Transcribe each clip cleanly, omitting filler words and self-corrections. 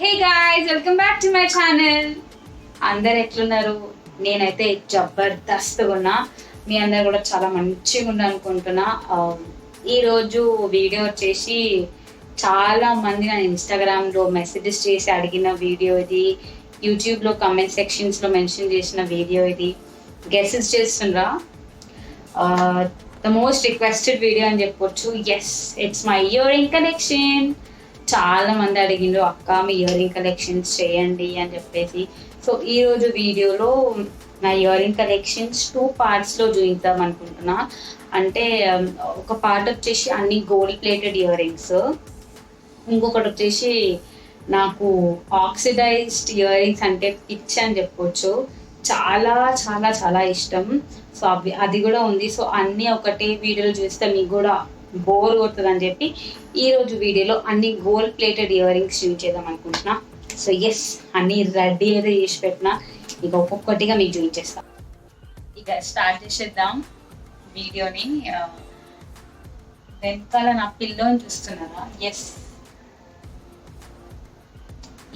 Hey guys, welcome back to my channel. అందరు ఎట్లున్నారు? నేనైతే జబర్దస్త్గా ఉన్నా. మీ అందరు కూడా చాలా మంచిగా ఉన్నా అనుకుంటున్నా. ఈరోజు వీడియో వచ్చేసి చాలా మంది నా ఇన్స్టాగ్రామ్లో మెసేజెస్ చేసి అడిగిన వీడియో ఇది. యూట్యూబ్లో కమెంట్ సెక్షన్స్లో మెన్షన్ చేసిన వీడియో ఇది. గెసెస్ చేస్తుండ్రా? ద మోస్ట్ రిక్వెస్టెడ్ వీడియో అని చెప్పొచ్చు. Yes, it's my earring collection. చాలా మంది అడిగిండ్రు, అక్క మీ ఇయర్ రింగ్ కలెక్షన్స్ చేయండి అని చెప్పేసి. సో ఈరోజు వీడియోలో నా ఇయర్ రింగ్ కలెక్షన్స్ 2 పార్ట్స్లో చూపిద్దాం అనుకుంటున్నా. అంటే ఒక పార్ట్ వచ్చేసి అన్ని గోల్డ్ ప్లేటెడ్ ఇయర్ రింగ్స్, ఇంకొకటి వచ్చేసి నాకు ఆక్సిడైజ్డ్ ఇయర్ రింగ్స్ అంటే పిచ్చి అని చెప్పొచ్చు. చాలా చాలా చాలా ఇష్టం. సో అది కూడా ఉంది. సో అన్నీ ఒకటే వీడియోలో చూస్తే మీకు కూడా బోర్ కొడుతుంది అని చెప్పి ఈరోజు వీడియోలో అన్ని gold plated ear rings use చేద్దాం అనుకుంటున్నా. సో ఎస్, అన్ని రెడీ అయితే చేసి పెట్టినా. ఇక ఒక్కొక్కటిగా మీకు చూపించేస్తా. ఇక స్టార్ట్ చేసేద్దాం వీడియోని. వెనకాల నా పిల్లోని చూస్తున్నారా? ఎస్,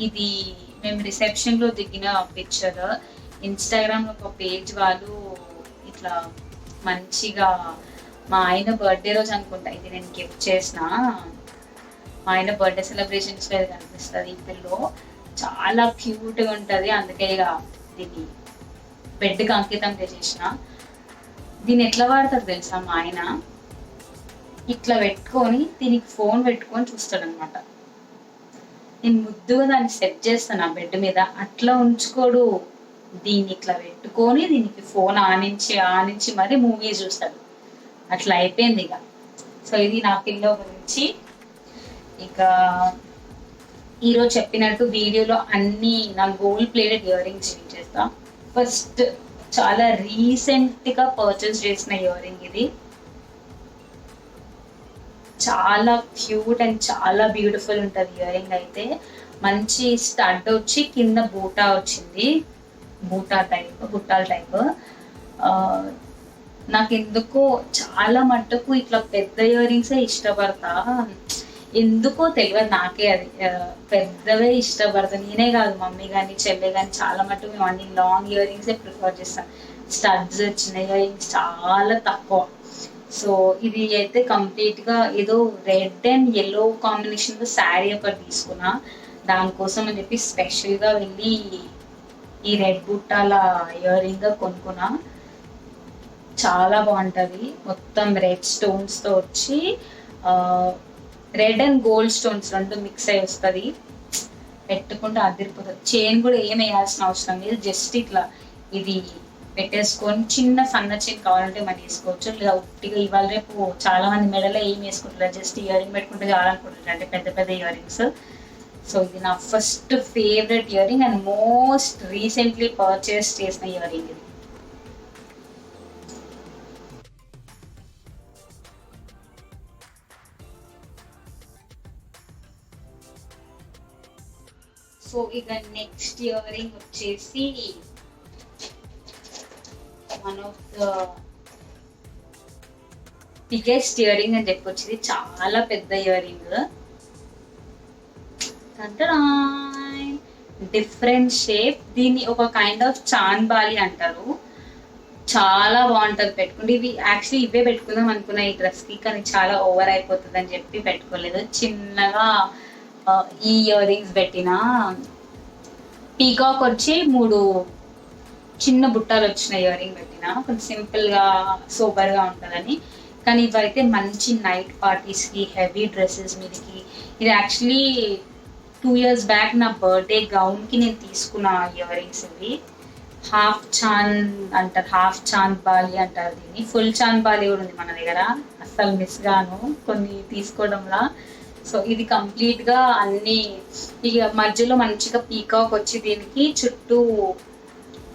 ఇది మేము రిసెప్షన్లో దిగిన పిక్చర్. ఇన్స్టాగ్రామ్లో ఒక పేజ్ వాళ్ళు ఇట్లా మంచిగా మా ఆయన బర్త్డే రోజు అనుకుంటా ఇది నేను గిఫ్ట్ చేసిన. మా ఆయన బర్త్డే సెలబ్రేషన్స్లో ఇది కనిపిస్తుంది. ఈ పిల్లో చాలా క్యూట్గా ఉంటుంది, అందుకే ఇక దీన్ని బెడ్కి అంకితం చేసేసిన. దీన్ని ఎట్లా వాడతారు తెలుసా? మా ఆయన ఇట్లా పెట్టుకొని దీనికి ఫోన్ పెట్టుకొని చూస్తాడు అనమాట. నేను ముద్దుగా దాన్ని సెట్ చేస్తాను ఆ బెడ్ మీద. అట్లా ఉంచుకోడు, దీన్ని ఇట్లా పెట్టుకొని దీనికి ఫోన్ ఆనించి మరి మూవీస్ చూస్తాడు. అట్లా అయిపోయింది ఇక. సో ఇది నా పిల్ల గురించి. ఇక ఈరోజు చెప్పినట్టు వీడియోలో అన్ని నా gold plated ear rings use చేస్తా. ఫస్ట్ చాలా రీసెంట్గా పర్చేస్ చేసిన ఇయర్ రింగ్ ఇది. చాలా క్యూట్ అండ్ చాలా బ్యూటిఫుల్ ఉంటుంది ఇయర్ రింగ్ అయితే. మంచి స్టడ్ వచ్చి కింద బూటా వచ్చింది, బుట్టాల టైప్. నాకు ఎందుకో చాలా మట్టుకు ఇట్లా పెద్ద ఇయర్ రింగ్సే ఇష్టపడతా. ఎందుకో తెలియదు నాకే, అది పెద్దవే ఇష్టపడతా. నేనే కాదు, మమ్మీ కానీ చెల్లె కానీ చాలా మట్టుకు మేము అన్ని లాంగ్ ఇయర్ రింగ్సే ప్రిఫర్ చేస్తాం. స్టడ్స్ చిన్న ఇయర్ రింగ్స్ చాలా తక్కువ. సో ఇది అయితే కంప్లీట్గా ఏదో రెడ్ అండ్ ఎల్లో కాంబినేషన్లో శారీ ఒకటి తీసుకున్నా. దానికోసం అని చెప్పి స్పెషల్గా వెళ్ళి ఈ రెడ్ బుట్టాల ఇయర్ రింగ్ కొనుక్కున్నా. చాలా బాగుంటుంది, మొత్తం రెడ్ స్టోన్స్తో వచ్చి రెడ్ అండ్ గోల్డ్ స్టోన్స్ రెండు మిక్స్ అయి వస్తుంది. పెట్టుకుంటే అదిరిపోతుంది. చైన్ కూడా ఏం వేయాల్సిన అవసరం లేదు, జస్ట్ ఇట్లా ఇది పెట్టేసుకొని చిన్న సన్న చైన్ కావాలంటే మనం వేసుకోవచ్చు. లేదా ఉట్టిగా ఇవాళ రేపు చాలా మంది మెడలో ఏం వేసుకుంటారు, జస్ట్ ఇయర్ రింగ్ పెట్టుకుంటే చాలనుకుంటారు, అంటే పెద్ద పెద్ద ఇయర్ రింగ్స్. సో ఇది నా first favourite ear ring and most recently purchase చేసిన ఇయర్ రింగ్ ఇది. సో ఇక నెక్స్ట్ ఇయర్ రింగ్ వచ్చేసి one of the biggest ear ring అని చెప్పొచ్చు. ఇది చాలా పెద్ద ఇయర్ రింగ్, డిఫరెంట్ షేప్. దీన్ని ఒక కైండ్ ఆఫ్ చాంద్ బాలి అంటారు. చాలా బాగుంటుంది పెట్టుకుంటే. ఇవి యాక్చువల్లీ ఇవే పెట్టుకుందాం అనుకున్నా ఈ డ్రెస్కి, కానీ చాలా ఓవర్ అయిపోతుంది అని చెప్పి పెట్టుకోలేదు. చిన్నగా ఈ ఇయర్ రింగ్స్ పెట్టిన. పీకాక్ వచ్చి 3 చిన్న బుట్టాలు వచ్చిన ఇయర్ రింగ్ పెట్టిన, కొంచెం సింపుల్గా సూపర్గా ఉంటుందని. కానీ ఇవైతే మంచి నైట్ పార్టీస్కి, హెవీ డ్రెస్సెస్ మీదకి. ఇది యాక్చువల్లీ 2 years బ్యాక్ నా బర్త్డే గౌన్కి నేను తీసుకున్న ఇయర్ రింగ్స్ ఇవి. హాఫ్ చాంద్ బాలి అంటారు దీన్ని. ఫుల్ చాంద్ బాలి కూడా ఉంది మన దగ్గర, అస్సలు మిస్ గాను కొన్ని తీసుకోవడంలా. సో ఇది కంప్లీట్గా అన్ని ఇక మధ్యలో మంచిగా పీకాక్ వచ్చి దీనికి చుట్టూ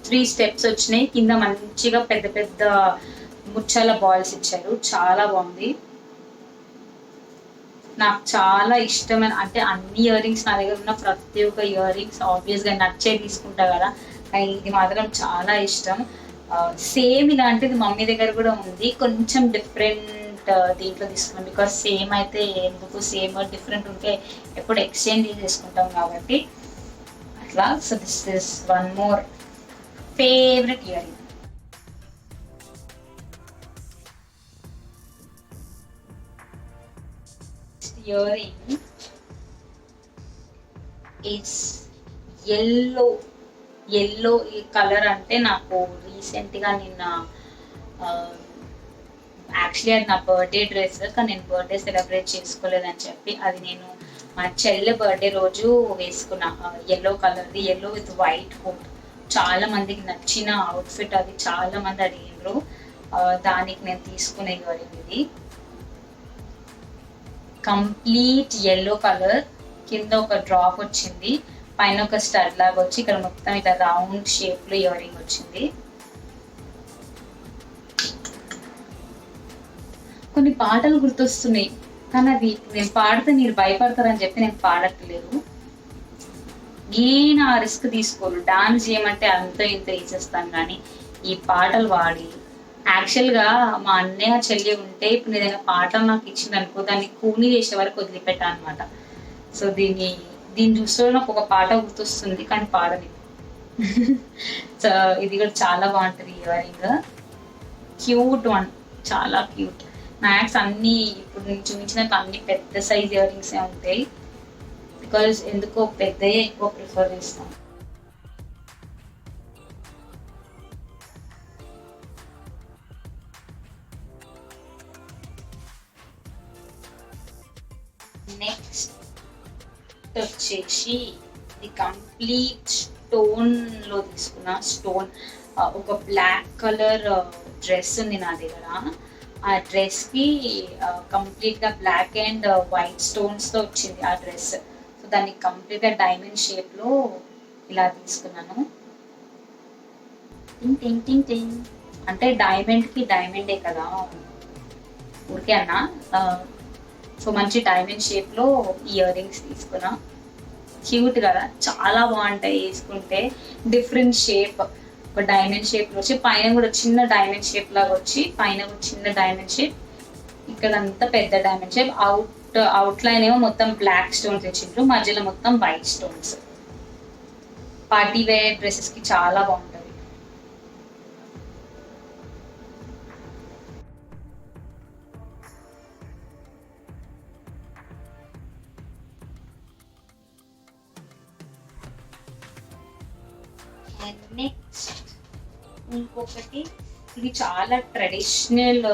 3 steps వచ్చినాయి. కింద మంచిగా పెద్ద పెద్ద ముచ్చాల బాల్స్ ఇచ్చారు. చాలా బాగుంది, నాకు చాలా ఇష్టమైన. అంటే అన్ని ఇయర్ రింగ్స్ నా దగ్గర ఉన్న ప్రతి ఒక్క ఇయర్ రింగ్స్ ఆబ్వియస్గా నచ్చే తీసుకుంటా కదా, కానీ ఇది మాత్రం చాలా ఇష్టం. సేమ్ ఇలాంటిది మమ్మీ దగ్గర కూడా ఉంది, కొంచెం డిఫరెంట్ బట్ దీంట్లో తీసుకున్నాను బికాస్ సేమ్ అయితే ఎందుకు సేమ్ డిఫరెంట్ ఉంటే ఎప్పుడు ఎక్స్చేంజ్ చేసుకుంటాం కాబట్టి అట్లా. So this is one more favourite ear ring. Ear ring is yellow. Yellow ఈ కలర్ అంటే నాకు రీసెంట్గా నిన్న యాక్చువల్లీ అది నా బర్త్డే డ్రెస్, కానీ నేను బర్త్డే సెలబ్రేట్ చేసుకోలేదని చెప్పి అది నేను మా చెల్లె బర్త్డే రోజు వేసుకున్నా. ఎల్లో కలర్ది, ఎల్లో విత్ వైట్ హుడ్. చాలా మందికి నచ్చిన అవుట్ఫిట్ అది, చాలా మంది అడిగినారు. దానికి నేను తీసుకునే ఇయర్ రింగ్ ఇది. కంప్లీట్ ఎల్లో కలర్, కింద ఒక డ్రాప్ వచ్చింది, పైన ఒక స్టడ్ లాగా వచ్చి ఇక్కడ మొత్తం ఇట్లా రౌండ్ షేప్ లో ఇయర్ రింగ్ వచ్చింది. కొన్ని పాటలు గుర్తొస్తున్నాయి, కానీ అది నేను పాడితే మీరు భయపడతారని చెప్పి నేను పాడట్లేదు. నా రిస్క్ తీసుకోరు, డాన్స్ చేయమంటే అంత ఇంత వేసేస్తాను, కానీ ఈ పాటలు పాడి యాక్చువల్గా మా అన్నయ్య చెల్లి ఉంటే ఇప్పుడు ఏదైనా పాటలు నాకు ఇచ్చింది అనుకో దాన్ని కూని చేసే వరకు వదిలిపెట్టా అనమాట. సో దీన్ని చూస్తే నాకు ఒక పాట గుర్తొస్తుంది, కానీ పాడని. సో ఇది కూడా చాలా బాగుంటుంది ఇయర్ రింగ్, క్యూట్ వన్, చాలా క్యూట్. మ్యాక్స్ అన్ని ఇప్పుడు నేను చూపించినట్టు అన్ని పెద్ద సైజ్ ఇయర్ రింగ్సే ఉంటాయి, బికాజ్ ఎందుకో పెద్దయే ఎక్కువ ప్రిఫర్ చేస్తాం. నెక్స్ట్ వచ్చేసి ఇది కంప్లీట్ స్టోన్ లో తీసుకున్నా. స్టోన్ ఒక బ్లాక్ కలర్ డ్రెస్ ఉంది నా దగ్గర. ఆ డ్రెస్ కి కంప్లీట్ గా బ్లాక్ అండ్ వైట్ స్టోన్స్ తో వచ్చింది ఆ డ్రెస్. సో దాన్ని కంప్లీట్ గా డైమండ్ షేప్ లో ఇలా తీసుకున్నాను. టింగ్ టింగ్ టింగ్ టింగ్ అంటే డైమండ్ కి డైమండే కదా ఊరికే అన్నా. సో మంచి డైమండ్ షేప్ లో ఇయర్ రింగ్స్ తీసుకున్నా. క్యూట్ కదా, చాలా బాగుంటాయి వేసుకుంటే. డిఫరెంట్ షేప్, ఒక డైమండ్ షేప్ లో వచ్చి పైన కూడా చిన్న డైమండ్ షేప్ లాగా వచ్చి పైన కూడా చిన్న డైమండ్ షేప్, ఇక్కడ అంతా పెద్ద డైమండ్ షేప్. అవుట్ లైన్ ఏమో మొత్తం బ్లాక్ స్టోన్స్ వచ్చిండ్రు, మధ్యలో మొత్తం white stones. Party wear dresses కి చాలా బాగుంటుంది. నెక్స్ట్ ఇంకొకటి, ఇది చాలా ట్రెడిషనల్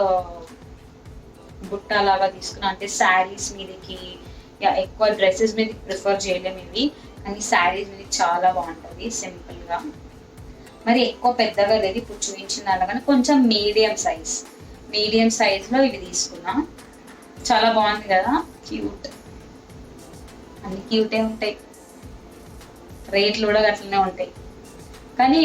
బుట్ట లాగా తీసుకున్నా. అంటే శారీస్ మీదకి, ఎక్కువ డ్రెస్సెస్ మీదకి ప్రిఫర్ చేయలేము ఇవి, కానీ శారీస్ మీదకి చాలా బాగుంటుంది సింపుల్ గా. మరి ఎక్కువ పెద్దగా లేదు, ఇప్పుడు చూపించిన దానికన్నా కొంచెం మీడియం సైజ్ లో ఇవి తీసుకున్నా. చాలా బాగుంది కదా, క్యూట్. అన్ని క్యూటే ఉంటాయి, రేట్లు కూడా అట్లనే ఉంటాయి. కానీ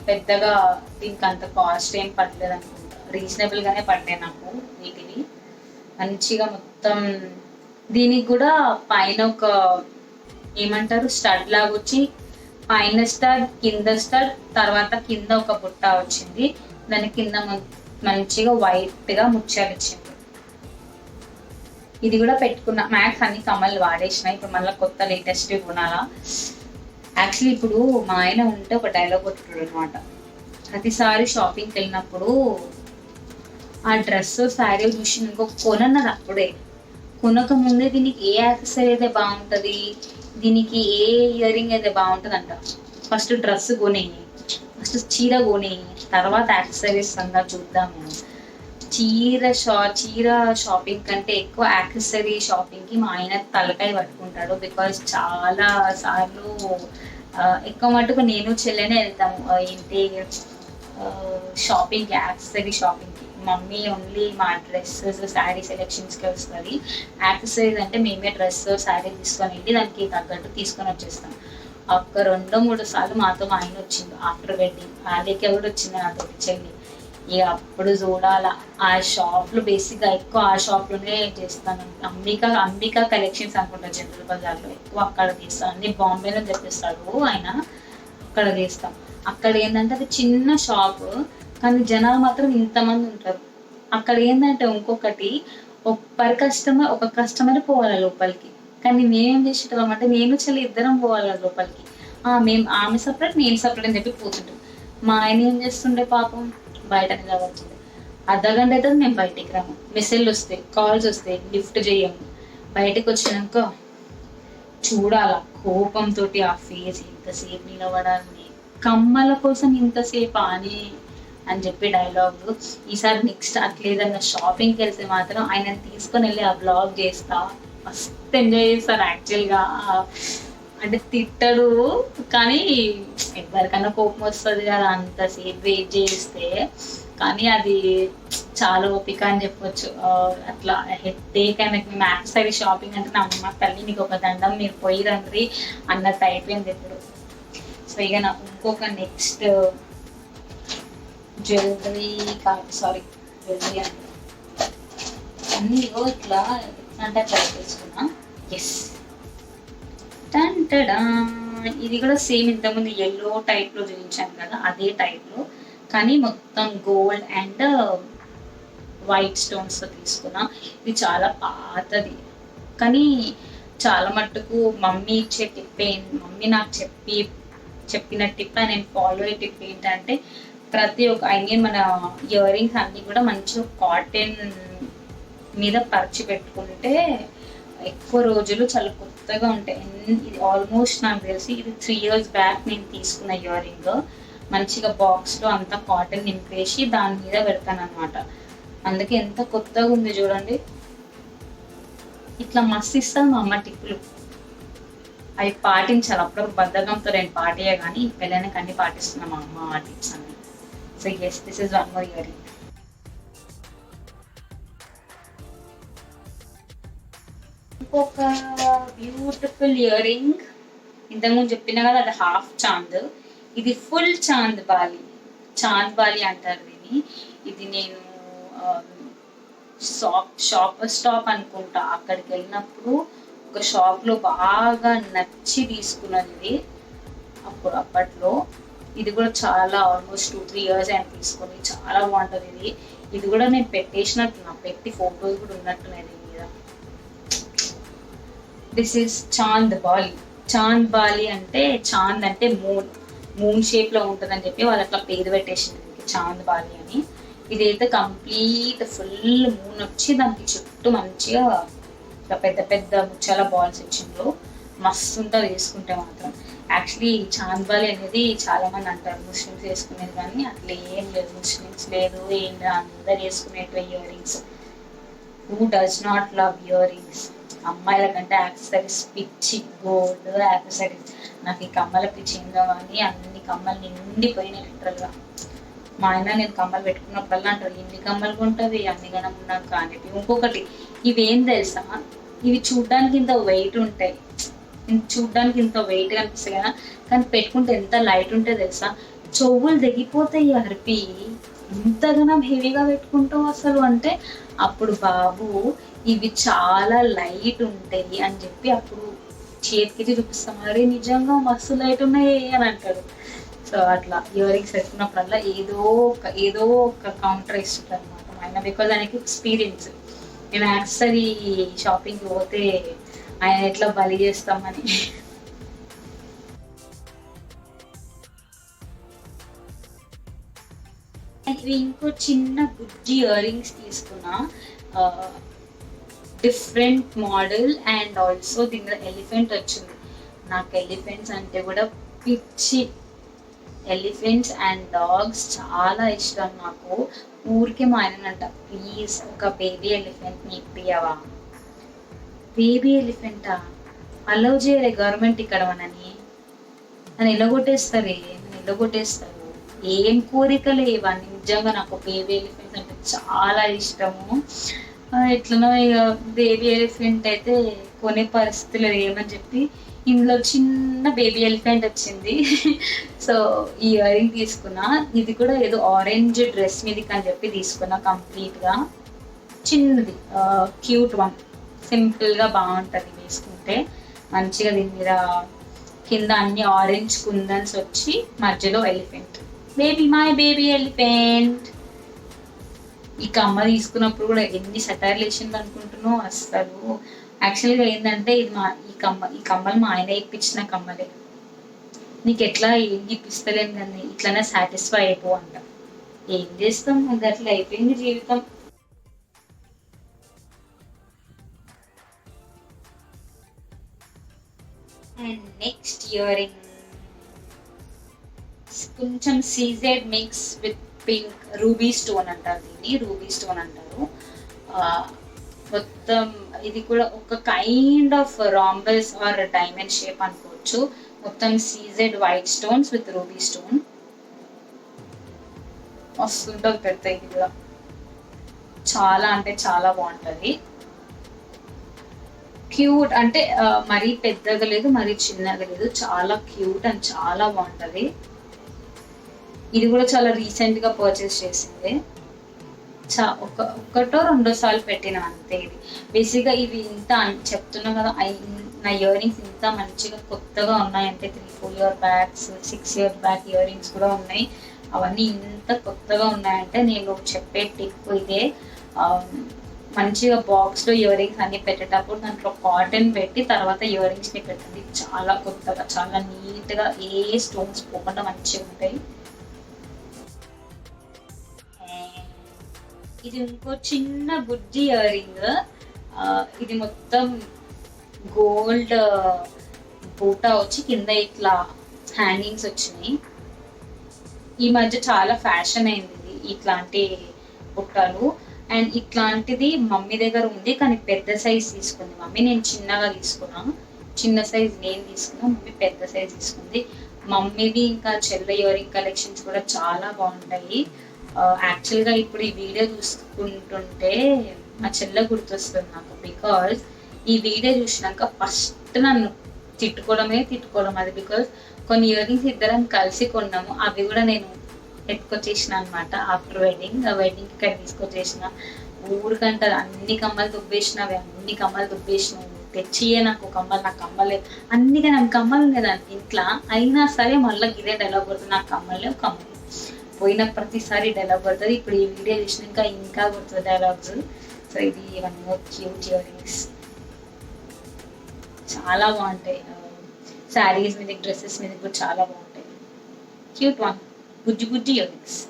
పెద్దగా దీనికి అంత కాస్ట్ ఏం పడలేదు అనుకుంటా, రీజనబుల్ గానే పడ్డాయి నాకు వీటిని. మంచిగా మొత్తం దీనికి కూడా పైన ఒక ఏమంటారు స్టడ్ లాగా వచ్చి, పైన స్టడ్ కింద స్టడ్, తర్వాత కింద ఒక బుట్ట వచ్చింది, దాని కింద మంచిగా వైట్ గా ముత్యాలు ఇచ్చింది. ఇది కూడా పెట్టుకున్నా. మ్యాక్స్ అన్ని కమ్మలు వాడేసిన, ఇప్పుడు మళ్ళీ కొత్త లేటెస్ట్ కొనాలా. యాక్చువల్లీ ఇప్పుడు మా ఆయన ఉంటే ఒక డైలాగ్ కొట్టుడు అనమాట, ప్రతిసారి షాపింగ్కి వెళ్ళినప్పుడు ఆ డ్రెస్ శారీ చూసి ఇంకో కొనన్నది అప్పుడే, కొనక ముందే దీనికి ఏ యాక్సెసరీ అయితే బాగుంటుంది, దీనికి ఏ ఇయర్ రింగ్ అయితే బాగుంటుంది అంట. ఫస్ట్ డ్రెస్ కొనేయి, ఫస్ట్ చీర కొనేయి, తర్వాత యాక్సెసరీస్ అంతా చూద్దాము. చీర షాపింగ్ కంటే ఎక్కువ యాక్సెసరీ షాపింగ్ కి మా ఆయన తలకాయ పట్టుకుంటాడు. బికాజ్ చాలా సార్లు ఎక్కువ మటుకు నేను చెల్లెనే వెళ్తాము ఏంటి షాపింగ్, యాక్సెసరీ షాపింగ్ కి. మమ్మీ ఓన్లీ మా డ్రెస్సెస్ శారీ సెలెక్షన్స్ కి వస్తుంది. యాక్సెసరీస్ అంటే మేమే డ్రెస్ శారీ తీసుకొని వెళ్ళి దానికి తగ్గట్టు తీసుకొని వచ్చేస్తాం. ఒక్క 2-3 సార్లు మాతో మా ఆయన వచ్చింది ఆఫ్టర్ వెడ్డింగ్. వాళ్ళకి ఎవరు వచ్చింది నాతో చెల్లి, ఇక అప్పుడు చూడాల. ఆ షాప్లో బేసిక్గా ఎక్కువ ఆ షాప్లోనే చేస్తాను. అంబికా కలెక్షన్స్ అనుకుంటా, జనరల్ బజార్లో ఎక్కువ అక్కడ తీస్తాను. అన్ని బాంబేలో తెప్పిస్తాడు ఆయన, అక్కడ తీస్తాం. అక్కడ ఏంటంటే అది చిన్న షాప్, కానీ జనాలు మాత్రం ఇంతమంది ఉంటారు. అక్కడ ఏంటంటే ఇంకొకటి ఒక కస్టమర్ పోవాలి లోపలికి, కానీ మేమేం చేసేటోళ్ళం అంటే నేను చెల్లి ఇద్దరం పోవాలి లోపలికి. మేము ఆమె సపరేట్ నేను సపరేట్ అని చెప్పి పోతుంటాం. మా ఆయన ఏం చేస్తుండే పాపం బయట నిలబడుతుండే. అర్ధగంట అయితే మేము బయటికి రాము, మెసేజ్లు వస్తాయి, కాల్స్ వస్తాయి, లిఫ్ట్ చేయము. బయటకు వచ్చినాక చూడాల కోపంతో ఆ ఫేస్ ఇంతసేపు నిలబడాలని, కమ్మల కోసం ఇంతసేపు అని చెప్పి డైలాగ్. ఈసారి నెక్స్ట్ అట్లా ఏదన్నా షాపింగ్కి వెళ్తే మాత్రం ఆయన తీసుకొని వెళ్ళి ఆ బ్లాగ్ చేస్తా, మస్తు ఎంజాయ్ చేస్తారు యాక్చువల్గా. అంటే తిట్టడు కానీ ఎవరికన్నా కోపం వస్తుంది కదా అంతసేపు వెయిట్ చేస్తే, కానీ అది చాలా ఓపిక అని చెప్పొచ్చు. అట్లా హెడ్ఏక్ ఆయనకి మేము యాక్సరీ షాపింగ్ అంటే నా అమ్మ తల్లి నీకు ఒక దండం మీరు పోయి రండి అన్నట్టు అయిపోయింది ఇప్పుడు. సో ఇక నాకు ఇంకొక నెక్స్ట్ జ్యువెలరీ జ్యువెలరీ అంటే అన్నీ ఇట్లా అంటే ట్రై చేసుకున్నా. ఎస్ టంటడా, ఇది కూడా సేమ్ ఇంతకుముందు ఎల్లో టైప్లో చూపించాను కదా అదే టైప్లో, కానీ మొత్తం గోల్డ్ అండ్ వైట్ స్టోన్స్తో తీసుకున్నా. ఇది చాలా పాతది కానీ చాలా మట్టుకు మమ్మీ ఇచ్చే టిప్ మమ్మీ నాకు చెప్పిన టిప్ నేను ఫాలో అయ్యే టిప్ ఏంటంటే ప్రతి ఒక్క మన ఇయర్ రింగ్స్ అన్నీ కూడా మంచిగా కాటన్ మీద పరిచి పెట్టుకుంటే ఎక్కువ రోజులు చాలా కొత్తగా ఉంటాయి. ఇది ఆల్మోస్ట్ నాకు తెలిసి ఇది 3 years బ్యాక్ నేను తీసుకున్న ఇయర్ రింగ్. మంచిగా బాక్స్లో అంతా కాటన్ నింపేసి దాని మీద పెడతాను అనమాట. అందుకే ఎంత కొత్తగా ఉంది చూడండి. ఇట్లా మస్తు ఇస్తాను మా అమ్మ టిప్పులు, అవి పాటించాలి. అప్పుడప్పుడు బద్ధకంతో నేను పాటియా కానీ పెళ్ళైనాక అన్ని పాటిస్తున్నా మా అమ్మ ఆ టిప్స్ అన్ని. So yes, this is one more earring. ఇంకొక బ్యూటిఫుల్ ఇయర్ రింగ్ ఇంతకుముందు చెప్పినా కదా అది హాఫ్ చాంద్, ఇది ఫుల్ చాంద్ బాలి అంటారు దీన్ని. ఇది నేను స్టాప్ అనుకుంటా అక్కడికి వెళ్ళినప్పుడు ఒక షాప్లో బాగా నచ్చి తీసుకున్నది ఇది. అప్పట్లో ఇది కూడా చాలా ఆల్మోస్ట్ 2-3 years ఆయన తీసుకొని, చాలా బాగుంటుంది ఇది కూడా నేను పెట్టేసినట్టు పెట్టి ఫోటోస్ కూడా ఉన్నట్టున్నాయి దీని మీద. దిస్ ఈస్ చాంద్ బాలి అంటే చాంద్ అంటే మూన్ షేప్ లో ఉంటుందని చెప్పి వాళ్ళు అట్లా పేరు పెట్టేసింది చాంద్ బాలి అని. ఇదైతే కంప్లీట్ ఫుల్ మూన్ వచ్చి దానికి చుట్టూ మంచిగా పెద్ద పెద్ద ముచ్చాల బాల్స్ ఇచ్చిండ్రు, మస్తు ఉంటుంది వేసుకుంటే మాత్రం. యాక్చువల్లీ చాంద్ బాలి అనేది చాలా మంది అంటారు ముస్లిమ్స్ వేసుకునేది, కానీ అట్లా ఏం లేదు, ముస్లిమ్స్ లేదు ఏం లేదు, అందరు వేసుకునేటివి earrings. Who does not love earrings? అమ్మాయిల కంటే యాక్సెసరీస్ పిచ్చి, గోల్డ్ యాక్సెసరీస్. నాకు ఈ కమ్మల పిచ్చి ఏందో కానీ అన్ని కమ్మలు నిండిపోయినాయి లిటరల్గా. మా ఆయన నేను కమ్మలు పెట్టుకున్నప్పుడల్లా అంటారు ఇన్ని కమ్మలు కొంటవి అన్ని గనం ఉన్నాం కానీ. ఇంకొకటి ఇవేం తెలుసా, ఇవి చూడ్డానికి ఇంత వెయిట్ ఉంటాయి, చూడ్డానికి ఇంత వెయిట్ కనిపిస్తాయి కదా, కానీ పెట్టుకుంటే ఎంత లైట్ ఉంటే తెలుసా, చెవులు తెగిపోతాయి హరిపి, ఇంతగానం హెవీగా పెట్టుకుంటావు అసలు అంటే. అప్పుడు బాబు ఇవి చాలా లైట్ ఉంటాయి అని చెప్పి అప్పుడు చేతికి చూపిస్తాం, అరే నిజంగా మస్తు లైట్ ఉన్నాయి అని అంటాడు. సో అట్లా ఇయర్ రింగ్స్ పెట్టుకున్నప్పుడల్లా ఏదో ఒక కౌంటర్ ఇస్తుంటారు అనమాట ఆయన, బికాజ్ ఆయనకి ఎక్స్పీరియన్స్. మేము యాక్సరీ షాపింగ్కి పోతే ఆయన ఎట్లా బలి చేస్తామని. ఇవి ఇంకో చిన్న గుజ్జి ఇయర్ రింగ్స్ తీసుకున్నా, డిఫరెంట్ మోడల్ అండ్ ఆల్సో దీని మీద ఎలిఫెంట్ వచ్చింది. నాకు ఎలిఫెంట్స్ అంటే కూడా పిచ్చి, ఎలిఫెంట్స్ అండ్ డాగ్స్ చాలా ఇష్టం నాకు. ఊరికే మా ఆయనంట ప్లీజ్ ఒక బేబీ ఎలిఫెంట్ని ఇప్పియవా. బేబీ ఎలిఫెంటా అలౌ చేయలే గవర్నమెంట్ ఇక్కడ మనని, నన్ను ఎల్లగొట్టేస్తారు. ఏం కోరికలే ఇవన్నీ. నిజంగా నాకు బేబీ ఎలిఫెంట్ అంటే చాలా ఇష్టము. ఎట్లనో ఇక బేబీ ఎలిఫెంట్ అయితే కొనే పరిస్థితులు ఏమని చెప్పి ఇందులో చిన్న బేబీ ఎలిఫెంట్ వచ్చింది. సో ఈ ఇయర్ రింగ్ తీసుకున్నా, ఇది కూడా ఏదో ఆరెంజ్ డ్రెస్ మీదకి అని చెప్పి తీసుకున్నా కంప్లీట్గా. చిన్నది క్యూట్ వన్, సింపుల్గా బాగుంటుంది వేసుకుంటే మంచిగా. దీని మీద కింద అన్ని ఆరెంజ్ కుందన్స్ వచ్చి మధ్యలో ఎలిఫెంట్, మై బేబీ ఎలిఫెంట్. ఈ కమ్మ తీసుకున్నప్పుడు కూడా ఎన్ని సెటైర్లు వేసింది అనుకుంటున్నావు అసలు. యాక్చువల్గా ఏంటంటే ఇది ఈ కమ్మలు మా ఆయన ఇప్పించిన కమ్మలే. నీకు ఎట్లా ఏం ఇప్పిస్తలేను కానీ ఇట్లనే సాటిస్ఫై అయిపో అంట. ఏం చేస్తాం, ఇంకా అట్లా అయిపోయింది జీవితం. అండ్ నెక్స్ట్ ఇయరింగ్ కొంచెం CZ mix with pink ruby stone అంటారు దీన్ని, రూబీ స్టోన్ అంటారు. మొత్తం ఇది కూడా ఒక kind of rhombus or diamond shape అనుకోవచ్చు. మొత్తం CZ white stones with ruby stone. వస్తుంటుంది పెద్ద, ఇది కూడా చాలా అంటే చాలా బాగుంటుంది. క్యూట్ అంటే మరీ పెద్దగా లేదు, మరీ చిన్నగా లేదు, చాలా క్యూట్ అండ్ చాలా బాగుంటుంది. ఇది కూడా చాలా రీసెంట్ గా పర్చేస్ చేసింది. ఒక్కటో రెండో సార్లు పెట్టిన అంతే. ఇది బేసిక్గా ఇవి ఇంత చెప్తున్నా కదా, నా ఇయర్ రింగ్స్ ఇంత మంచిగా కొత్తగా ఉన్నాయంటే 3-4 years back 6 years back ear rings కూడా ఉన్నాయి. అవన్నీ ఇంత కొత్తగా ఉన్నాయంటే నేను చెప్పే టిప్ ఇదే. మంచిగా బాక్స్లో ఇయర్ రింగ్స్ అన్ని పెట్టేటప్పుడు దాంట్లో కాటన్ పెట్టి తర్వాత ఇయర్ రింగ్స్ని పెట్టండి. చాలా కొత్తగా చాలా నీట్గా ఏ స్టోన్స్ పోకుండా మంచిగా ఉంటాయి. ఇది ఇంకో చిన్న బుజ్జి ఇయర్ రింగ్. ఇది మొత్తం గోల్డ్ బూటా వచ్చి కింద ఇట్లా హ్యాంగింగ్స్ వచ్చినాయి. ఈ మధ్య చాలా ఫ్యాషన్ అయింది ఇది ఇట్లాంటి బుట్టలు. అండ్ ఇట్లాంటిది మమ్మీ దగ్గర ఉంది కానీ పెద్ద సైజ్ తీసుకుంది మమ్మీ. నేను చిన్నగా తీసుకున్నా, చిన్న సైజ్ నేను తీసుకున్నా, మమ్మీ పెద్ద సైజ్ తీసుకుంది. మమ్మీది ఇంకా చెల్ల ఇయర్ రింగ్ కలెక్షన్స్ కూడా చాలా బాగుంటాయి. యాక్చువల్గా ఇప్పుడు ఈ వీడియో చూసుకుంటుంటే మా చెల్ల గుర్తొస్తుంది నాకు. బికాజ్ ఈ వీడియో చూసినాక ఫస్ట్ నన్ను తిట్టుకోవడం అది. బికాజ్ కొన్ని ఇయర్ రింగ్స్ ఇద్దరం కలిసి కొన్నాము, అవి కూడా నేను ఎత్తుకొచ్చేసిన అనమాట. ఆఫ్టర్ వెడ్డింగ్ ఇక్కడ తీసుకొచ్చేసిన. ఊరికంటే అన్ని కమ్మలు దుబ్బేసినవి, అన్ని కమ్మలు దుబ్బేసినవి. తెచ్చియే నాకు కమ్మలు, నాకు కమ్మలే అన్నిగా నాకు కమ్మలు ఉండేదాన్ని ఇంట్లో. అయినా సరే మళ్ళీ ఇదే డైలాగ్ కొడుతుంది, నాకు కమ్మలే కమ్మలు. పోయిన ప్రతిసారి డైలాగ్ పడుతుంది. ఇప్పుడు ఈ వీడియో చూసినాక ఇంకా గుర్తుంది డైలాగ్స్. సో ఇది one more cute ear rings, చాలా బాగుంటాయి. శారీస్ మీద, డ్రెస్సెస్ మీద కూడా చాలా బాగుంటాయి. Cute one, Bujji ear rings.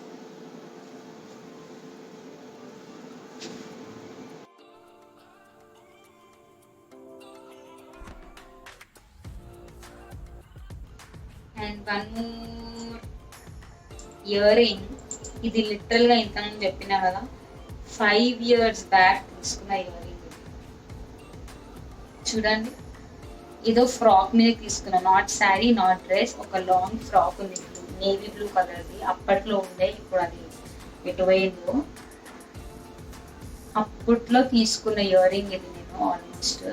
And one more ear ring. ఇది లిటరల్ గా ఇంతకుముందు చెప్పినా కదా, 5 years బ్యాక్ తీసుకున్న ఇయర్ రింగ్. చూడండి, ఏదో ఫ్రాక్ మీద తీసుకున్నా, నాట్ శారీ నాట్ డ్రెస్, ఒక లాంగ్ ఫ్రాక్ ఉంది, నేవీ బ్లూ కలర్ది. అప్పట్లో ఉండే, ఇప్పుడు అది ఎటు పోయిందో. అప్పట్లో తీసుకున్న ఇయర్ రింగ్ ఇది. నేను ఆల్మోస్ట్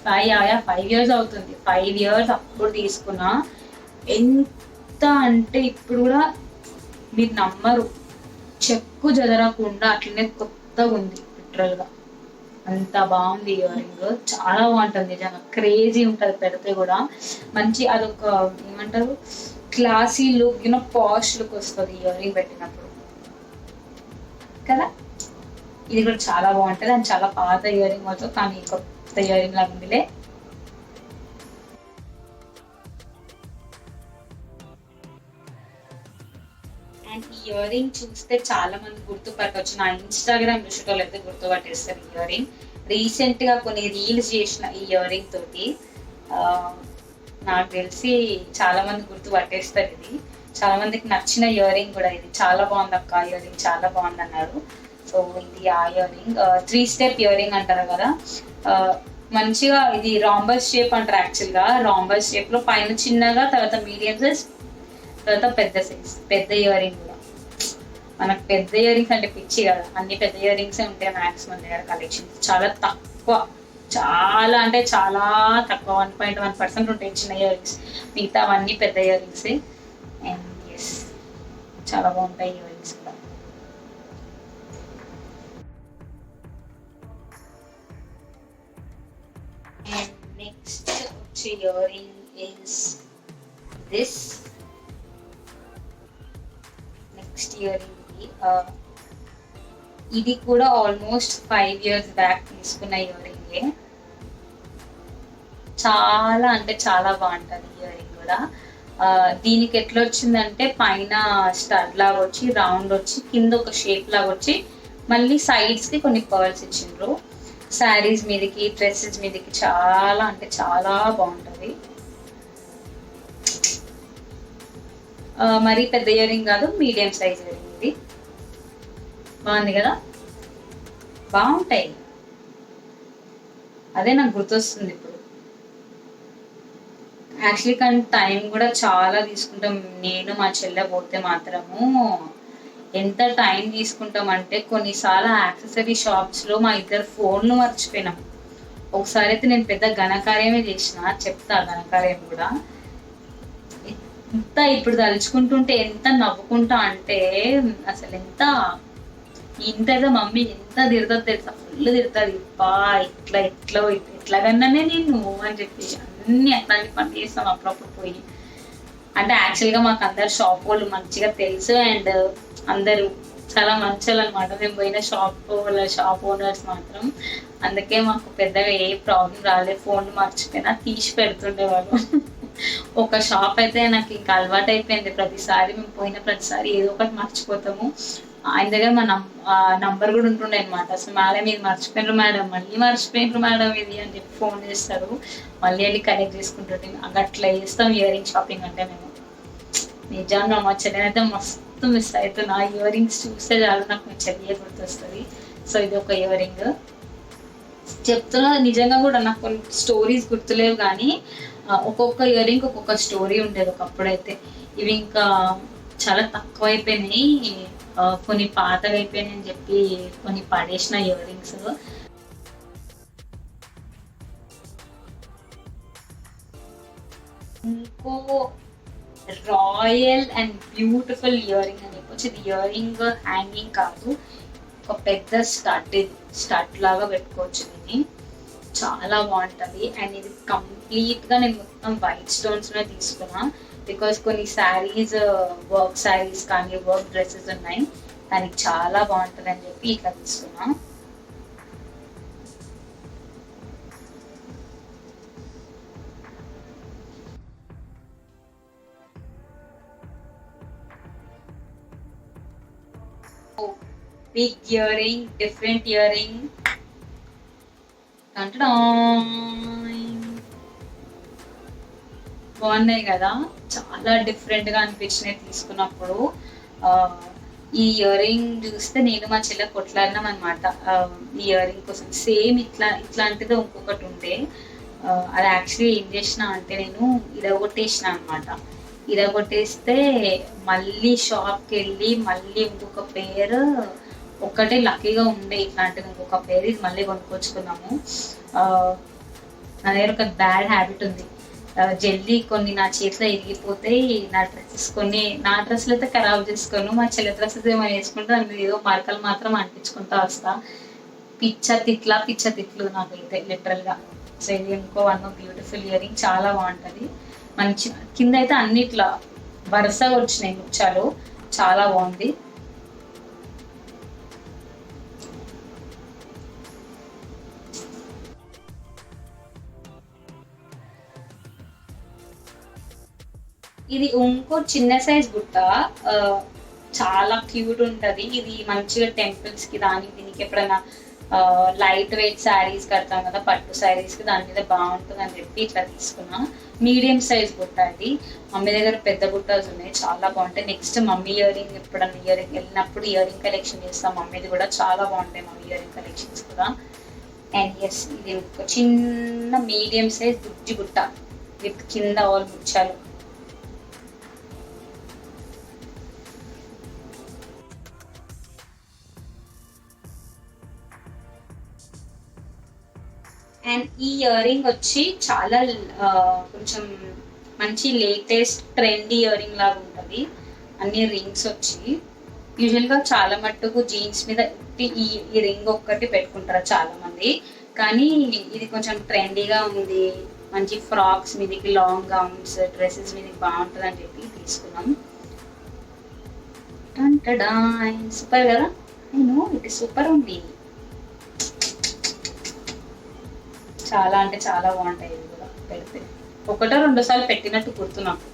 5 years అవుతుంది. 5 years అప్పుడు తీసుకున్నా. ఎంత అంటే ఇప్పుడు కూడా మీరు నమ్మరు, చెక్కు చెదరకుండా అట్లనే కొత్తగా ఉంది లిటరల్గా. అంత బాగుంది ఇయర్ రింగ్, చాలా బాగుంటుంది నిజంగా. క్రేజీ ఉంటుంది పెడితే కూడా. మంచి అదొక ఏమంటారు, క్లాసీ లుక్, పాష్ లుక్ వస్తుంది ఇయర్ రింగ్ పెట్టినప్పుడు కదా. ఇది కూడా చాలా బాగుంటుంది. అండ్ చాలా పాత ఇయర్ రింగ్ అవుతుంది కానీ కొత్త ఇయర్ రింగ్ లాగా ఉందిలే. అండ్ ఈ ఇయర్ రింగ్ చూస్తే చాలా మంది గుర్తుపట్టవచ్చు. నా ఇన్స్టాగ్రామ్ చూసేటోళ్ళు అయితే గుర్తుపట్టేస్తారు ఇయర్ రింగ్. రీసెంట్ గా కొన్ని రీల్స్ చేసిన ఈ ఇయర్ రింగ్ తోటి. నాకు తెలిసి చాలా మంది గుర్తుపట్టేస్తారు. ఇది చాలా మందికి నచ్చిన ఇయర్ రింగ్ కూడా. ఇది చాలా బాగుంది అక్క, ఇయర్ రింగ్ చాలా బాగుంది అన్నారు. సో ఇది ఆ ear ring 3 step ear ring అంటారు కదా. మంచిగా ఇది రాంబస్ షేప్ అంటారు. యాక్చువల్గా రాంబస్ షేప్ లో పైన చిన్నగా, తర్వాత మీడియం సైజ్, తర్వాత పెద్ద సైజ్. పెద్ద ఇయర్ రింగ్ కూడా మనకు పెద్ద ఇయర్ రింగ్స్ అంటే పిచ్చి కదా, అన్ని పెద్ద ఇయర్ రింగ్సే ఉంటాయి మ్యాక్సిమం దగ్గర. కలెక్షన్స్ చాలా తక్కువ, చాలా అంటే చాలా తక్కువ, 1.1% ఉంటాయి చిన్న ఇయర్ రింగ్స్. మిగతా అవన్నీ పెద్ద ఇయర్ రింగ్సే. అండ్ ఎస్, చాలా బాగుంటాయి ఇయర్ రింగ్స్ కూడా. అండ్ నెక్స్ట్ వచ్చే ear ring is this. Next ear ring ఇది కూడా ఆల్మోస్ట్ 5 years బ్యాక్ తీసుకున్న ఇయర్ రింగే. చాలా అంటే చాలా బాగుంటుంది ఇయర్ రింగ్ కూడా. దీనికి ఎట్లా వచ్చిందంటే పైన స్టడ్ లాగా వచ్చి రౌండ్ వచ్చి కింద ఒక షేప్ లాగా వచ్చి మళ్ళీ సైడ్స్ కి కొన్ని పర్ల్స్ ఇచ్చిండ్రు. శారీస్ మీదకి డ్రెస్సెస్ మీదకి చాలా అంటే చాలా బాగుంటుంది. మరీ పెద్ద ఇయర్ రింగ్ కాదు, మీడియం సైజ్ ఇయర్ రింగ్. ఇది బాగుంది కదా, బాగుంటాయి. అదే నాకు గుర్తొస్తుంది ఇప్పుడు. యాక్చువల్లీ కానీ టైం కూడా చాలా తీసుకుంటాం. నేను మా చెల్లె పోతే మాత్రము ఎంత టైం తీసుకుంటాం అంటే కొన్నిసార్లు యాక్సెసరీ షాప్స్ లో మా ఇద్దరు ఫోన్లు మర్చిపోయినాం. ఒకసారి అయితే నేను పెద్ద ఘనకార్యమే చేసిన, చెప్తా ఘనకార్యం కూడా. ఎంత ఇప్పుడు తలుచుకుంటుంటే ఎంత నవ్వుకుంటా అంటే అసలు ఎంత ఇంతగా మమ్మీ ఎంత తిడతా తెలుసా, ఫుల్ తిడుతుంది. బా ఇట్లా ఇట్లా ఎట్లాగన్నానే నేను అని చెప్పి అన్ని అట్లాంటి పని చేస్తాం అప్పుడప్పుడు పోయి. అంటే యాక్చువల్గా మాకు అందరు షాప్ వాళ్ళు మంచిగా తెలుసు అండ్ అందరూ చాలా మంచోళ్ళు అనమాట. మేము పోయిన షాప్ ఓనర్స్ మాత్రం. అందుకే మాకు పెద్దగా ఏ ప్రాబ్లం రాలేదు. ఫోన్ మర్చిపోయినా తీసి పెడుతుండేవాళ్ళు. ఒక షాప్ అయితే నాకు ఇంకా అలవాటు అయిపోయింది. ప్రతిసారి మేము పోయిన ప్రతిసారి ఏదో ఒకటి మర్చిపోతాము. ఆయన దగ్గర మా నంబర్ కూడా ఉంటుండే అనమాట. అసలు మేడం ఇది మర్చిపోయినారు మేడం, మళ్ళీ మర్చిపోయినారు మేడం ఇది అని చెప్పి ఫోన్ చేస్తారు. మళ్ళీ వెళ్ళి కలెక్ట్ చేసుకుంటుంటే అట్లా చేస్తాం ఇయర్ రింగ్ షాపింగ్ అంటే మేము. నిజంగా మా చెల్లెనైతే మస్తు మిస్ అవుతున్నా. ఇయర్ రింగ్స్ చూస్తే చాలు నాకు మా చెల్లి గుర్తొస్తుంది. సో ఇది ఒక ఇయర్ రింగ్ చెప్తున్నా. నిజంగా కూడా నాకు కొన్ని స్టోరీస్ గుర్తులేవు కానీ ఒక్కొక్క ఇయర్ రింగ్ ఒక్కొక్క స్టోరీ ఉండేది ఒకప్పుడైతే. ఇవి ఇంకా చాలా తక్కువ అయిపోయినాయి, కొన్ని పాతగా అయిపోయినాయి అని చెప్పి కొన్ని పడేసిన ఇయర్ రింగ్స్. ఇంకో royal and beautiful ear ring అని చెప్పొచ్చు. ఇది ఇయర్ రింగ్ హ్యాంగింగ్ కాదు, ఒక పెద్ద స్టడ్ లాగా పెట్టుకోవచ్చు. దీన్ని చాలా బాగుంటుంది. అండ్ ఇది కంప్లీట్ గా నేను మొత్తం వైట్ స్టోన్స్ లో తీసుకున్నా. బికాస్ కొన్ని శారీస్ వర్క్ శారీస్ కానీ వర్క్ డ్రెస్సెస్ ఉన్నాయి, దానికి చాలా బాగుంటుంది అని చెప్పి ఇట్లా తీసుకున్నా. Big earring, different earring. బాగున్నాయి కదా, చాలా డిఫరెంట్ గా అనిపించినాయి తీసుకున్నప్పుడు. ఈ ఇయర్ రింగ్ చూస్తే నేను మా చెల్లె కొట్లాడినాం అనమాట ఈ ఇయర్ రింగ్ కోసం. సేమ్ ఇట్లాంటిది ఇంకొకటి ఉండే. అది యాక్చువల్లీ ఏం చేసిన అంటే నేను ఇరగొట్టేసిన అనమాట. ఇరగొట్టేస్తే మళ్ళీ షాప్కి వెళ్ళి మళ్ళీ ఇంకొక పేరు ఒక్కటే లక్కీగా ఉండే ఇట్లాంటిది ఇంకొక పేరు, ఇది మళ్ళీ కొనుక్కొచ్చుకున్నాము. నా దగ్గర ఒక బ్యాడ్ హ్యాబిట్ ఉంది, జల్దీ కొన్ని నా చేతిలో ఇరిగిపోతే నా డ్రెస్సులు అయితే ఖరాబ్ చేసుకోను. మా చెల్లి డ్రెస్సెస్ ఏమైనా వేసుకుంటే దాని ఏదో మరకలు మాత్రం అంటించుకుంటా వస్తా. పిచ్చ తిట్లు నాకైతే లిటరల్ గా. సో ఇది ఇంకో వన్ బ్యూటిఫుల్ ఇయర్ రింగ్, చాలా బాగుంటది. మంచి కింద అయితే అన్నిట్లా వరుసగా వచ్చినాయి ముత్యాలు, చాలా బాగుంది. ఇది ఇంకో చిన్న సైజ్ బుట్ట, చాలా క్యూట్ ఉంటది. ఇది మంచిగా టెంపుల్స్ కి దానికి దీనికి ఎప్పుడైనా లైట్ వెయిట్ శారీస్ కడతాం కదా, పట్టు శారీస్ కి దాని మీద బాగుంటుంది అని చెప్పి ఇట్లా తీసుకున్నా. మీడియం సైజ్ బుట్ట ఇది. మమ్మీ దగ్గర పెద్ద బుట్టాస్ ఉన్నాయి, చాలా బాగుంటాయి. నెక్స్ట్ మమ్మీ ఇయర్ రింగ్ ఎప్పుడన్నా ఇయర్ రింగ్ వెళ్ళినప్పుడు ఇయర్ రింగ్ కలెక్షన్ చేస్తాం. మమ్మీది కూడా చాలా బాగుంటాయి మమ్మీ ఇయర్ రింగ్ కలెక్షన్స్ కూడా. అండ్ ఎస్ ఇది ఒక చిన్న మీడియం సైజ్ బుజ్జి బుట్ట విత్ కింద ఆల్ ముచ్చాలు. అండ్ ఈ ఇయర్ రింగ్ వచ్చి చాలా కొంచెం మంచి లేటెస్ట్ ట్రెండ్ ఇయర్ రింగ్ లాగా ఉంటుంది. అన్ని రింగ్స్ వచ్చి యూజువల్గా చాలా మట్టుకు జీన్స్ మీద ఈ రింగ్ ఒక్కటి పెట్టుకుంటారు చాలా మంది, కానీ ఇది కొంచెం ట్రెండీగా ఉంది. మంచి ఫ్రాక్స్ మీదకి, లాంగ్ గౌన్స్, డ్రెస్సెస్ మీదకి బాగుంటుంది అని చెప్పి తీసుకున్నాం. సూపర్ కదా. నేను ఇది సూపర్ ఉంది, చాలా అంటే చాలా బాగుంటాయి ఇవి కూడా పెడితే. ఒకటో రెండో సార్లు పెట్టినట్టు గుర్తు నాకు.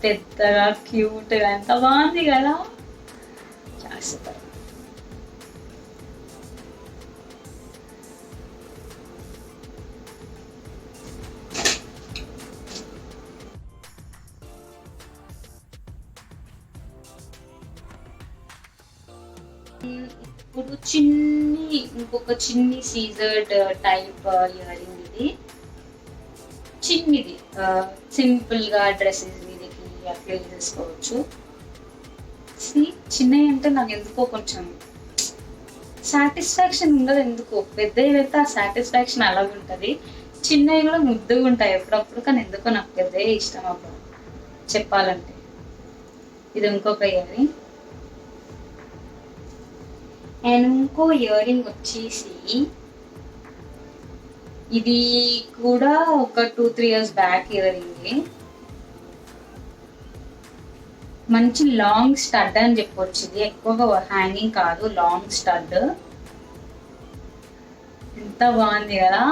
పెద్దగా క్యూట్గా ఎంత బాగుంది కదా, చాలా సూపర్. ఇప్పుడు ఇంకొక చిన్ని సీజర్డ్ టైప్ ఇయర్ రింగ్ ఇది, చిన్నిది, సింపుల్ గా డ్రెస్సెస్ మీదకి అట్లా వేసుకోవచ్చు. చిన్నవి అంటే నాకు ఎందుకో కొంచెం సాటిస్ఫాక్షన్ ఉండదు, ఎందుకో. పెద్దవి అయితే ఆ సాటిస్ఫాక్షన్ అలాగే ఉంటుంది, చిన్నవి కూడా ముద్దుగా ఉంటాయి ఎప్పుడప్పుడు, కానీ ఎందుకో నాకు పెద్దవి ఇష్టం అప్పుడు చెప్పాలంటే. ఇది ఇంకొక ఇయర్ రింగ్. అండ్ ఇంకో ఇయర్ రింగ్ వచ్చేసి ఇది కూడా ఒక 2-3 years బ్యాక్ ఇయర్ రింగ్. మంచి లాంగ్ స్టడ్ అని చెప్పొచ్చు, ఇది ఎక్కువగా హ్యాంగింగ్ కాదు, లాంగ్ స్టడ్. ఎంత బాగుంది కదా,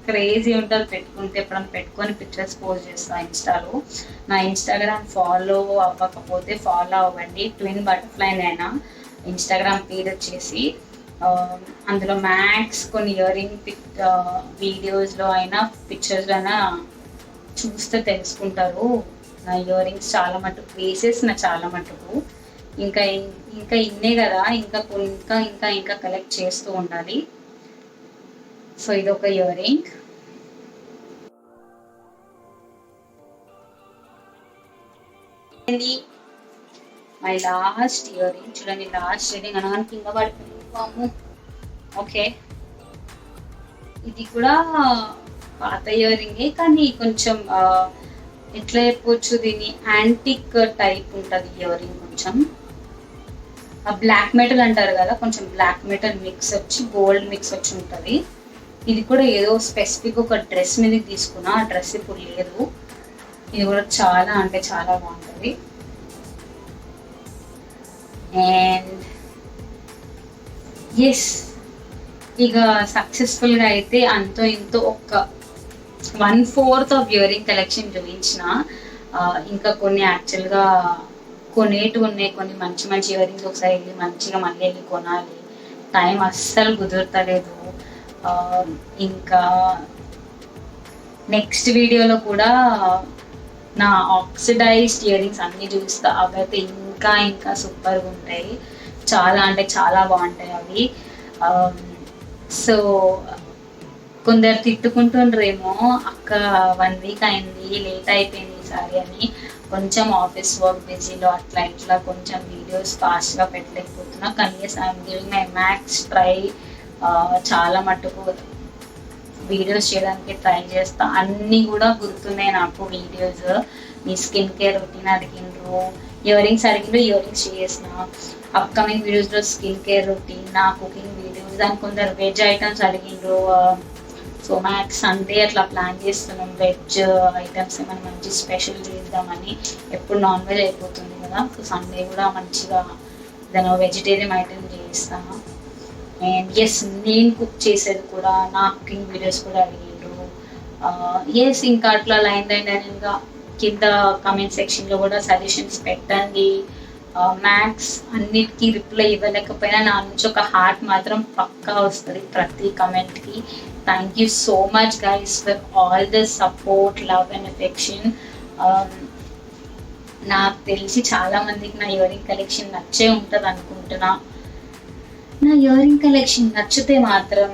క్రేజీ ఉంటుంది పెట్టుకుంటే. ఎప్పుడన్నా పెట్టుకొని పిక్చర్స్ పోస్ట్ చేస్తాను ఇన్స్టాలో. నా ఇన్స్టాగ్రామ్ ఫాలో అవ్వకపోతే ఫాలో అవ్వండి, ట్విన్ బటర్ఫ్లై అయినా ఇన్స్టాగ్రామ్ పేజ్ వచ్చేసి. అందులో మ్యాక్స్ కొన్ని ఇయర్ రింగ్ వీడియోస్లో అయినా పిక్చర్స్లో అయినా చూస్తే తెలుసుకుంటారు. నా ఇయర్ రింగ్స్ చాలా మటుకు వేసేసిన, చాలా మటుకు. ఇంకా ఇంకా ఇన్నే కదా, ఇంకా ఇంకా ఇంకా ఇంకా కలెక్ట్ చేస్తూ ఉండాలి. సో ఇదొక ear ring. My last ear ring చూడండి, లాస్ట్ ఇయర్ రింగ్ అనగానే కింద పడిపోయింది. ఓకే, ఇది కూడా పాత ఇయర్ రింగే, కానీ కొంచెం ఎట్లా చెప్పొచ్చు, దీన్ని యాంటిక్ టైప్ ఉంటుంది ఇయర్ రింగ్. కొంచెం బ్లాక్ మెటల్ అంటారు కదా, కొంచెం బ్లాక్ మెటల్ మిక్స్ వచ్చి గోల్డ్ మిక్స్ వచ్చి ఉంటుంది. ఇది కూడా ఏదో స్పెసిఫిక్ ఒక డ్రెస్ మీద తీసుకున్నా, ఆ డ్రెస్ ఇప్పుడు లేదు. ఇది కూడా చాలా అంటే చాలా బాగుంటుంది. అండ్ ఎస్, ఇక సక్సెస్ఫుల్గా అయితే అంతో ఇంతో ఒక 1/4 ఆఫ్ ఇయర్ రింగ్ కలెక్షన్ చూపించిన. ఇంకా కొన్ని యాక్చువల్గా కొనేటివి ఉన్నాయి, కొన్ని మంచి మంచి ఇయర్ రింగ్స్ ఒకసారి వెళ్ళి మంచిగా మళ్ళీ వెళ్ళి కొనాలి, టైం అస్సలు కుదురుతలేదు. ఇంకా నెక్స్ట్ వీడియోలో కూడా నా ఆక్సిడైజ్డ్ ఇయర్ రింగ్స్ అన్నీ చూస్తా, అవి అయితే ఇంకా ఇంకా సూపర్గా ఉంటాయి, చాలా అంటే చాలా బాగుంటాయి అవి. సో కొందరు తిట్టుకుంటుండ్రేమో, అక్క 1 week అయింది, లేట్ అయిపోయింది ఈసారి అని. కొంచెం ఆఫీస్ వర్క్ బిజీలో అట్లా ఇట్లా కొంచెం వీడియోస్ ఫాస్ట్గా పెట్టలేకపోతున్నా, కానీ I'm giving my max try. చాలా మట్టుకు వీడియోస్ చేయడానికి ట్రై చేస్తా, అన్నీ కూడా గుర్తున్నాయి నాకు వీడియోస్. మీ స్కిన్ కేర్ రొటీన్ అడిగినరు, ఇయర్ రింగ్స్ అడిగినరు, ఇయర్ రింగ్స్ చేసిన. అప్కమింగ్ వీడియోస్లో స్కిన్ కేర్ రొటీన్, నా కుకింగ్ వీడియోస్, దాని కొందరు వెజ్ ఐటమ్స్ అడిగినరు. సో మ్యాక్స్ సండే అట్లా ప్లాన్ చేస్తున్నాం, వెజ్ ఐటమ్స్ ఏమైనా మంచి స్పెషల్ చేద్దామని. ఎప్పుడు నాన్ వెజ్ అయిపోతుంది కదా, సో సండే కూడా మంచిగా ఏదైనా వెజిటేరియన్ ఐటమ్ చేస్తాను. అండ్ ఎస్, నేను కుక్ చేసేది కూడా, నా కుకింగ్ వీడియోస్ కూడా అడిగిండ్రు. ఎస్, ఇంకా అట్లా లైన్గా కింద కామెంట్ సెక్షన్లో కూడా సజెషన్స్ పెట్టండి. మ్యాక్స్ అన్నిటికీ రిప్లై ఇవ్వలేకపోయినా నా నుంచి ఒక హార్ట్ మాత్రం పక్కా వస్తుంది ప్రతి కమెంట్కి. Thank you so much guys for all the support, love and affection. నాకు తెలిసి చాలా మందికి నా ఇయర్ రింగ్ కలెక్షన్ నచ్చే ఉంటుంది అనుకుంటున్నా. నా ఇయర్ రింగ్ కలెక్షన్ నచ్చితే మాత్రం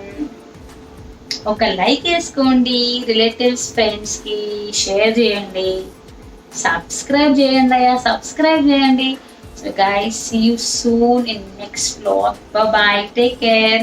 ఒక లైక్ వేసుకోండి, రిలేటివ్స్ ఫ్రెండ్స్కి షేర్ చేయండి, సబ్స్క్రైబ్ చేయండి. So guys, see you soon in next vlog. Bye bye, take care.